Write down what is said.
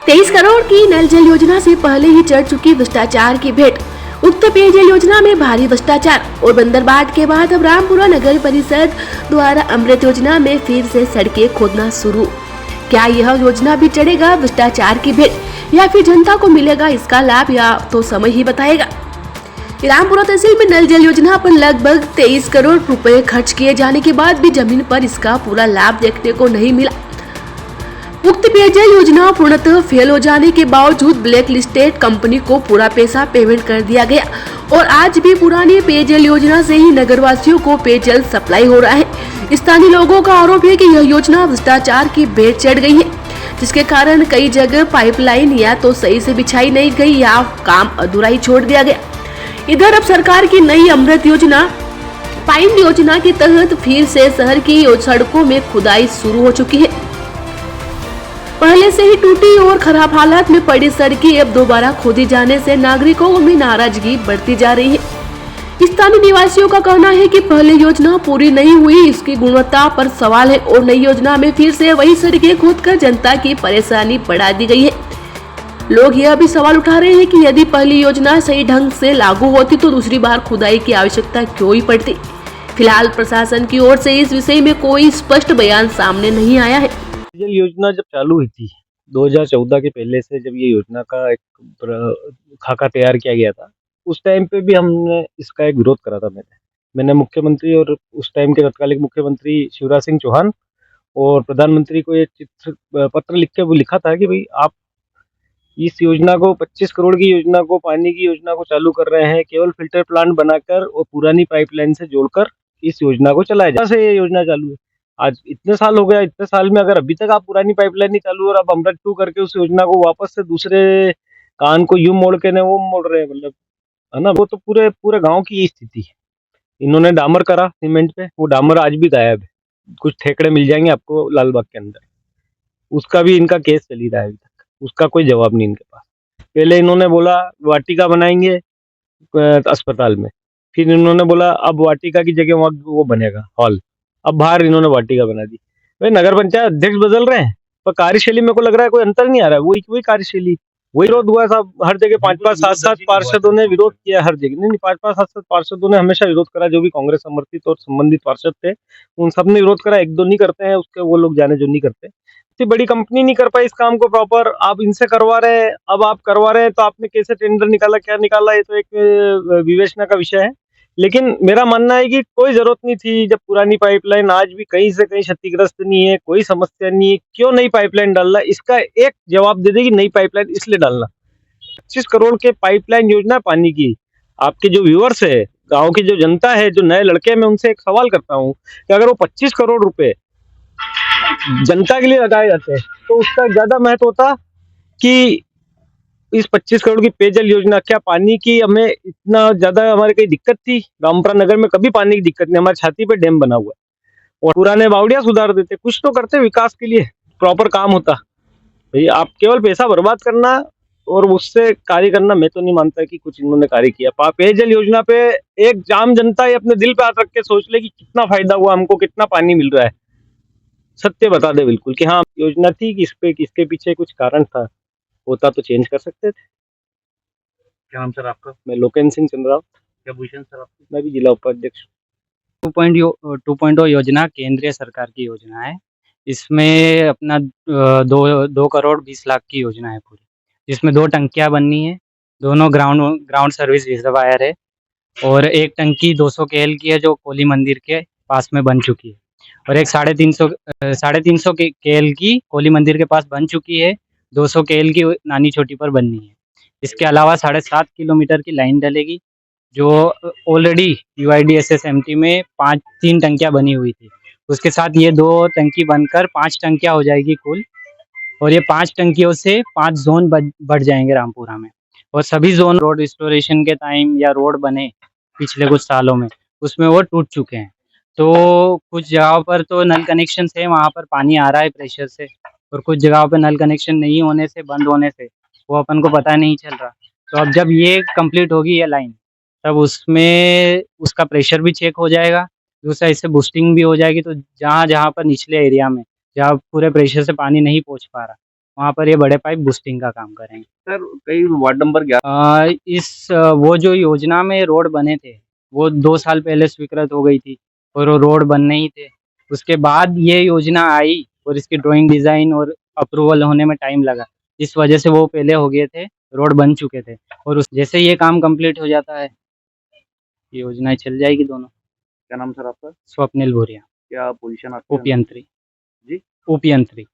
23 करोड़ की नल जल योजना से पहले ही चढ़ चुकी भ्रष्टाचार की भेंट। उक्त पेयजल योजना में भारी भ्रष्टाचार और बंदरबाट के बाद अब रामपुरा नगर परिषद द्वारा अमृत योजना में फिर से सड़कें खोदना शुरू। क्या यह योजना भी चढ़ेगा भ्रष्टाचार की भेंट या फिर जनता को मिलेगा इसका लाभ, या तो समय ही बताएगा। रामपुरा तहसील में नल जल योजना पर लगभग 23 करोड़ रुपए खर्च किए जाने के बाद भी जमीन पर इसका पूरा लाभ देखने को नहीं मिला। उक्त पेयजल योजना पूर्णतः फेल हो जाने के बावजूद ब्लैक लिस्टेड कंपनी को पूरा पैसा पेमेंट कर दिया गया और आज भी पुरानी पेयजल योजना से ही नगरवासियों को पेयजल सप्लाई हो रहा है। स्थानीय लोगों का आरोप है कि यह योजना भ्रष्टाचार की भेंट चढ़ गई है, जिसके कारण कई जगह पाइपलाइन या तो सही से बिछाई नहीं गई या काम अधूरा ही छोड़ दिया गया। इधर अब सरकार की नई अमृत योजना पाइन योजना के तहत फिर से शहर की सड़कों में खुदाई शुरू हो चुकी है। पहले से ही टूटी और खराब हालत में पड़ी सड़कें अब दोबारा खोदी जाने से नागरिकों में नाराजगी बढ़ती जा रही है। स्थानीय निवासियों का कहना है कि पहले योजना पूरी नहीं हुई, इसकी गुणवत्ता पर सवाल है और नई योजना में फिर से वही सड़कें खोदकर जनता की परेशानी बढ़ा दी गई है। लोग यह भी सवाल उठा रहे हैं कि यदि पहली योजना सही ढंग से लागू होती तो दूसरी बार खुदाई की आवश्यकता क्यों ही पड़ती। फिलहाल प्रशासन की ओर से इस विषय में कोई स्पष्ट बयान सामने नहीं आया है। जल योजना जब चालू हुई थी 2014 के पहले से, जब ये योजना का एक खाका तैयार किया गया था, उस टाइम पे भी हमने इसका एक विरोध करा था। मैंने मुख्यमंत्री और उस टाइम के तत्कालीन मुख्यमंत्री शिवराज सिंह चौहान और प्रधानमंत्री को ये पत्र लिख के वो लिखा था कि भाई आप इस योजना को 25 करोड़ की योजना को, पानी की योजना को चालू कर रहे हैं केवल फिल्टर प्लांट बनाकर और पुरानी पाइपलाइन से जोड़कर इस योजना को चलाया जाए। से ये योजना चालू है। आज इतने साल हो गया, इतने साल में अगर अभी तक आप पुरानी पाइपलाइन नहीं चालू और आप अमृत 2 करके उस योजना को वापस से दूसरे कान को यूं मोड़ के ने वो मोड़ रहे हैं, मतलब है ना, वो तो पूरे पूरे गांव की स्थिति है। इन्होंने डामर करा सीमेंट पे, वो डामर आज भी गायब है। कुछ ठेकड़े मिल जाएंगे आपको लालबाग के अंदर, उसका भी इनका केस चल ही रहा है अभी तक, उसका कोई जवाब नहीं इनके पास। पहले इन्होंने बोला वाटिका बनाएंगे अस्पताल में, फिर इन्होंने बोला अब वाटिका की जगह वहाँ वो बनेगा हॉल, अब बाहर इन्होंने वाटिका बना दी। भाई नगर पंचायत अध्यक्ष बदल रहे हैं पर कार्यशैली मेरे को लग रहा है कोई अंतर नहीं आ रहा है, वही कार्यशैली, वही विरोध हुआ साहब। हर जगह 5-5 7-7 पार्षदों ने विरोध किया, हर जगह नहीं 5-5 7-7 पार्षदों ने हमेशा विरोध करा, जो भी कांग्रेस समर्थित और संबंधित पार्षद थे उन सब ने विरोध करा। 1-2 नहीं करते हैं उसके, वो लोग जाने जो नहीं करते। इतनी बड़ी कंपनी नहीं कर पाई इस काम को प्रॉपर, आप इनसे करवा रहे हैं। अब आप करवा रहे हैं तो आपने कैसे टेंडर निकाला, क्या निकाला, ये तो एक विवेचना का विषय है। लेकिन मेरा मानना है कि कोई जरूरत नहीं थी, जब पुरानी पाइपलाइन आज भी कहीं से कहीं क्षतिग्रस्त नहीं है, कोई समस्या नहीं है, क्यों नई पाइपलाइन डालना। इसका एक जवाब दे देगी, नई पाइपलाइन इसलिए डालना। 25 करोड़ के पाइपलाइन योजना पानी की, आपके जो व्यूअर्स है, गांव की जो जनता है, जो नए लड़के, मैं उनसे एक सवाल करता हूँ कि अगर वो 25 करोड़ रुपए जनता के लिए लगाए जाते हैं तो उसका ज्यादा महत्व होता कि इस 25 करोड़ की पेयजल योजना। क्या पानी की हमें इतना ज्यादा हमारे कहीं दिक्कत थी? रामपुरा नगर में कभी पानी की दिक्कत नहीं, हमारी छाती पे डैम बना हुआ है और पुराने बावड़िया सुधार देते, कुछ तो करते विकास के लिए, प्रॉपर काम होता। भाई आप केवल पैसा बर्बाद करना और उससे कार्य करना, मैं तो नहीं मानता कि कुछ इन्होंने कार्य किया। पेयजल योजना पे एक आम जनता ये अपने दिल पे हाथ रख के सोच ले कि कितना फायदा हुआ हमको, कितना पानी मिल रहा है। सत्य बता दे बिल्कुल कि हाँ योजना थी कि इसके पीछे कुछ कारण था, होता तो चेंज कर सकते थे। क्या नाम सर आपका? मैं लोकेन सिंह चंद्रावत। क्या पोजीशन सर आपकी? मैं भी जिला उपाध्यक्ष। 2.0 योजना केंद्रीय सरकार की योजना है। इसमें अपना 2 करोड़ 20 लाख की योजना है पूरी, जिसमें 2 टंकियां बननी है, दोनों ग्राउंड सर्विस रिजर्वायर है और एक टंकी 200 KL की है जो कोली मंदिर के पास में बन चुकी है और एक 350 KL की कोली मंदिर के पास बन चुकी है, 200 KL की नानी छोटी पर बननी है। इसके अलावा 7.5 किलोमीटर की लाइन डलेगी जो ऑलरेडी UIDSS-MT में 3 टंकियां बनी हुई थी। उसके साथ ये 2 टंकी बनकर 5 टंकियां हो जाएगी कुल, और ये 5 टंकियों से 5 जोन बढ़ जाएंगे रामपुरा में। और सभी जोन रोड रिस्टोरेशन के टाइम या रोड बने पिछले कुछ सालों में उसमें वो टूट चुके हैं। तो कुछ जगहों पर तो नल कनेक्शन से वहाँ पर पानी आ रहा है प्रेशर से, और कुछ जगहों पर नल कनेक्शन नहीं होने से, बंद होने से वो अपन को पता नहीं चल रहा। तो अब जब ये कंप्लीट होगी ये लाइन, तब उसमें उसका प्रेशर भी चेक हो जाएगा, दूसरा इससे बूस्टिंग भी हो जाएगी। तो जहाँ जहाँ पर निचले एरिया में जहाँ पूरे प्रेशर से पानी नहीं पहुँच पा रहा, वहाँ पर ये बड़े पाइप बूस्टिंग का काम करेंगे। सर कई वार्ड नंबर 11 वो जो योजना में रोड बने थे वो 2 साल पहले स्वीकृत हो गई थी और वो रोड बनने ही थे। उसके बाद ये योजना आई और इसकी ड्राइंग डिज़ाइन और अप्रूवल होने में टाइम लगा। इस वजह से वो पहले हो गए थे, रोड बन चुके थे और उस जैसे ये काम कंप्लीट हो जाता है, ये योजनाएँ चल जाएगी दोनों। क्या नाम सर आपका? स्वप्निल भूरिया, क्या पोजीशन आपकी? ओपीएन 3 जी? ओपीएन 3।